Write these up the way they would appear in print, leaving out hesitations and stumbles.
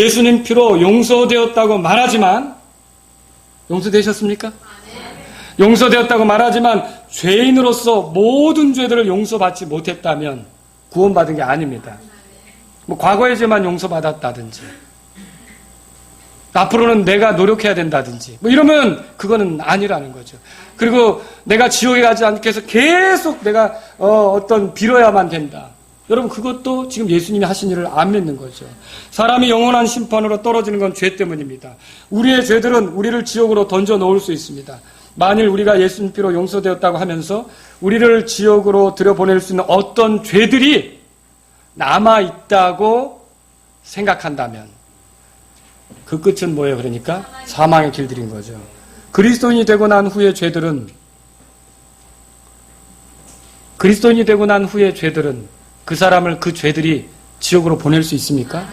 예수님 피로 용서되었다고 말하지만, 용서되셨습니까? 용서되었다고 말하지만 죄인으로서 모든 죄들을 용서받지 못했다면 구원받은 게 아닙니다. 뭐 과거의 죄만 용서받았다든지 앞으로는 내가 노력해야 된다든지 뭐 이러면 그거는 아니라는 거죠. 그리고 내가 지옥에 가지 않게 해서 계속 내가 어떤 빌어야만 된다. 여러분, 그것도 지금 예수님이 하신 일을 안 믿는 거죠. 사람이 영원한 심판으로 떨어지는 건 죄 때문입니다. 우리의 죄들은 우리를 지옥으로 던져 놓을 수 있습니다. 만일 우리가 예수님 피로 용서되었다고 하면서 우리를 지옥으로 들여보낼 수 있는 어떤 죄들이 남아있다고 생각한다면 그 끝은 뭐예요? 그러니까 사망의 길들인 거죠. 그리스도인이 되고 난 후의 죄들은 그 사람을 그 죄들이 지옥으로 보낼 수 있습니까?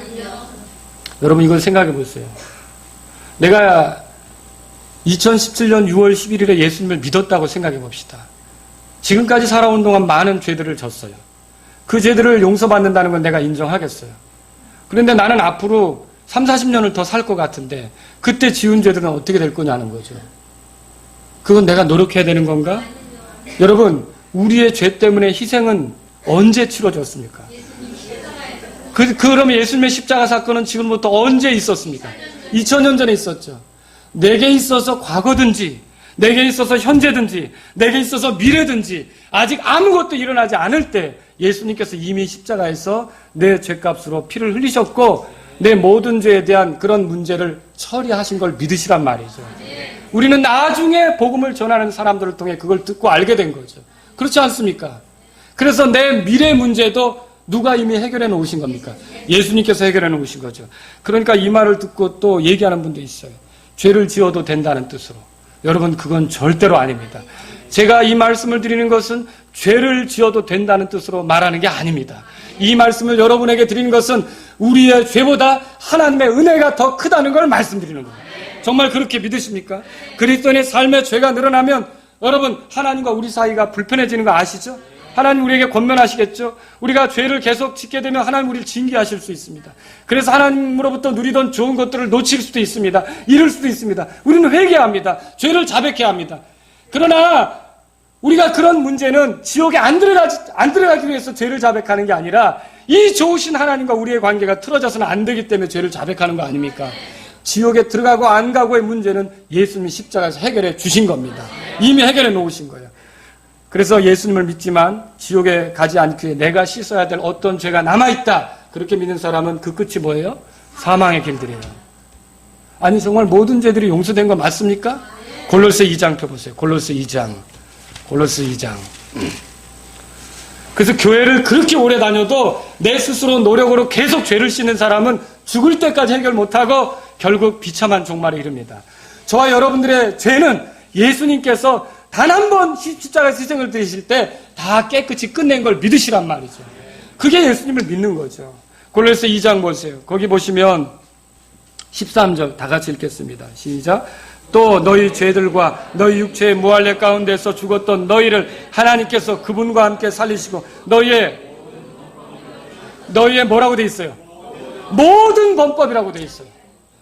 여러분, 이걸 생각해 보세요. 내가 2017년 6월 11일에 예수님을 믿었다고 생각해 봅시다. 지금까지 살아온 동안 많은 죄들을 졌어요. 그 죄들을 용서받는다는 건 내가 인정하겠어요. 그런데 나는 앞으로 3, 40년을 더 살 것 같은데 그때 지은 죄들은 어떻게 될 거냐는 거죠. 그건 내가 노력해야 되는 건가? 여러분, 우리의 죄 때문에 희생은 언제 치러졌습니까? 그러면 예수님의 십자가 사건은 지금부터 언제 있었습니까? 2000년 전에 있었죠. 내게 있어서 과거든지 내게 있어서 현재든지 내게 있어서 미래든지 아직 아무것도 일어나지 않을 때 예수님께서 이미 십자가에서 내 죄값으로 피를 흘리셨고 내 모든 죄에 대한 그런 문제를 처리하신 걸 믿으시란 말이죠. 우리는 나중에 복음을 전하는 사람들을 통해 그걸 듣고 알게 된 거죠. 그렇지 않습니까? 그래서 내 미래 문제도 누가 이미 해결해 놓으신 겁니까? 예수님께서 해결해 놓으신 거죠. 그러니까 이 말을 듣고 또 얘기하는 분도 있어요. 죄를 지어도 된다는 뜻으로. 여러분, 그건 절대로 아닙니다. 제가 이 말씀을 드리는 것은 죄를 지어도 된다는 뜻으로 말하는 게 아닙니다. 이 말씀을 여러분에게 드리는 것은 우리의 죄보다 하나님의 은혜가 더 크다는 걸 말씀드리는 거예요. 정말 그렇게 믿으십니까? 그리스도인의 삶의 죄가 늘어나면 여러분, 하나님과 우리 사이가 불편해지는 거 아시죠? 하나님 우리에게 권면하시겠죠? 우리가 죄를 계속 짓게 되면 하나님 우리를 징계하실 수 있습니다. 그래서 하나님으로부터 누리던 좋은 것들을 놓칠 수도 있습니다. 잃을 수도 있습니다. 우리는 회개합니다. 죄를 자백해야 합니다. 그러나 우리가 그런 문제는 지옥에 안 들어가기 위해서 죄를 자백하는 게 아니라 이 좋으신 하나님과 우리의 관계가 틀어져서는 안 되기 때문에 죄를 자백하는 거 아닙니까? 지옥에 들어가고 안 가고의 문제는 예수님이 십자가에서 해결해 주신 겁니다. 이미 해결해 놓으신 거예요. 그래서 예수님을 믿지만 지옥에 가지 않기 위해 내가 씻어야 될 어떤 죄가 남아있다. 그렇게 믿는 사람은 그 끝이 뭐예요? 사망의 길들이에요. 아니, 정말 모든 죄들이 용서된 거 맞습니까? 골로새 2장 펴보세요. 골로새 2장. 그래서 교회를 그렇게 오래 다녀도 내 스스로 노력으로 계속 죄를 씻는 사람은 죽을 때까지 해결 못하고 결국 비참한 종말에 이릅니다. 저와 여러분들의 죄는 예수님께서 단 한 번 십자가에서 희생을 드리실 때 다 깨끗이 끝낸 걸 믿으시란 말이죠. 그게 예수님을 믿는 거죠. 골로새 2장 보세요. 거기 보시면 13절 다 같이 읽겠습니다. 시작. 또 너희 죄들과 너희 육체의 무할례 가운데서 죽었던 너희를 하나님께서 그분과 함께 살리시고 너희의 뭐라고 돼 있어요? 모든 범법이라고 돼 있어요.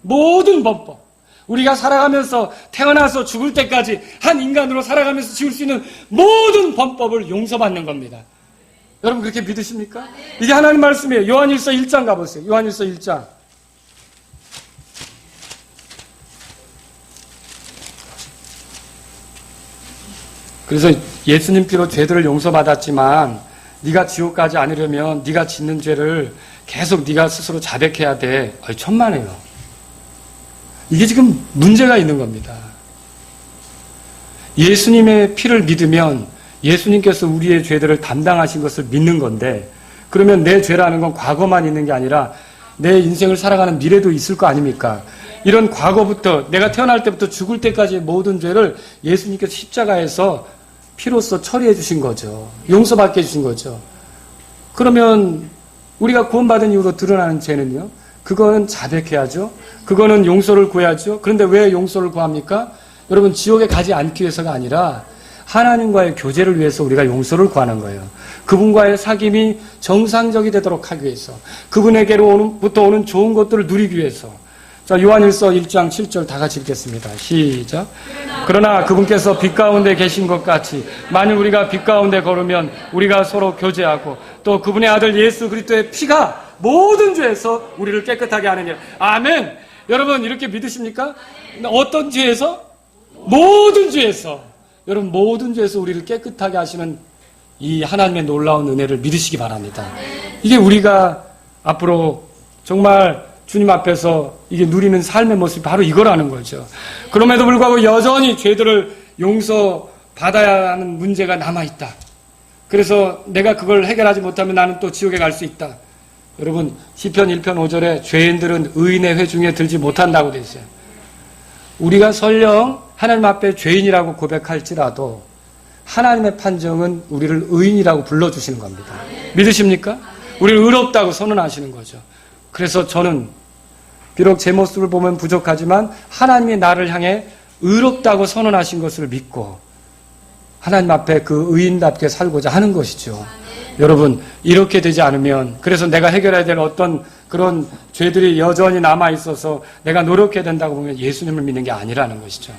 모든 범법. 우리가 살아가면서 태어나서 죽을 때까지 한 인간으로 살아가면서 지을 수 있는 모든 범법을 용서받는 겁니다. 여러분, 그렇게 믿으십니까? 이게 하나님 말씀이에요. 요한일서 1장 가보세요. 요한일서 1장. 그래서 예수님 피로 죄들을 용서받았지만 네가 지옥 가지 않으려면 네가 짓는 죄를 계속 네가 스스로 자백해야 돼. 천만에요. 이게 지금 문제가 있는 겁니다. 예수님의 피를 믿으면 예수님께서 우리의 죄들을 담당하신 것을 믿는 건데, 그러면 내 죄라는 건 과거만 있는 게 아니라 내 인생을 살아가는 미래도 있을 거 아닙니까? 이런 과거부터 내가 태어날 때부터 죽을 때까지의 모든 죄를 예수님께서 십자가에서 피로써 처리해 주신 거죠. 용서받게 해주신 거죠. 그러면 우리가 구원받은 이후로 드러나는 죄는요, 그거는 자백해야죠. 그거는 용서를 구해야죠. 그런데 왜 용서를 구합니까? 여러분, 지옥에 가지 않기 위해서가 아니라 하나님과의 교제를 위해서 우리가 용서를 구하는 거예요. 그분과의 사귐이 정상적이 되도록 하기 위해서, 그분에게로부터 오는 좋은 것들을 누리기 위해서. 자, 요한일서 1장 7절 다 같이 읽겠습니다. 시작. 그러나 그분께서 빛 가운데 계신 것 같이 만일 우리가 빛 가운데 걸으면 우리가 서로 교제하고 또 그분의 아들 예수 그리스도의 피가 모든 죄에서 우리를 깨끗하게 하느니라. 아멘. 여러분 이렇게 믿으십니까? 어떤 죄에서? 모든 죄에서. 여러분 모든 죄에서 우리를 깨끗하게 하시는 이 하나님의 놀라운 은혜를 믿으시기 바랍니다. 이게 우리가 앞으로 정말 주님 앞에서 이게 누리는 삶의 모습이 바로 이거라는 거죠. 그럼에도 불구하고 여전히 죄들을 용서받아야 하는 문제가 남아있다. 그래서 내가 그걸 해결하지 못하면 나는 또 지옥에 갈 수 있다. 여러분 시편 1편 5절에 죄인들은 의인의 회중에 들지 못한다고 되어 있어요. 우리가 설령 하나님 앞에 죄인이라고 고백할지라도 하나님의 판정은 우리를 의인이라고 불러주시는 겁니다. 믿으십니까? 우리를 의롭다고 선언하시는 거죠. 그래서 저는 비록 제 모습을 보면 부족하지만 하나님이 나를 향해 의롭다고 선언하신 것을 믿고 하나님 앞에 그 의인답게 살고자 하는 것이죠. 여러분 이렇게 되지 않으면, 그래서 내가 해결해야 될 어떤 그런 죄들이 여전히 남아있어서 내가 노력해야 된다고 보면 예수님을 믿는 게 아니라는 것이죠.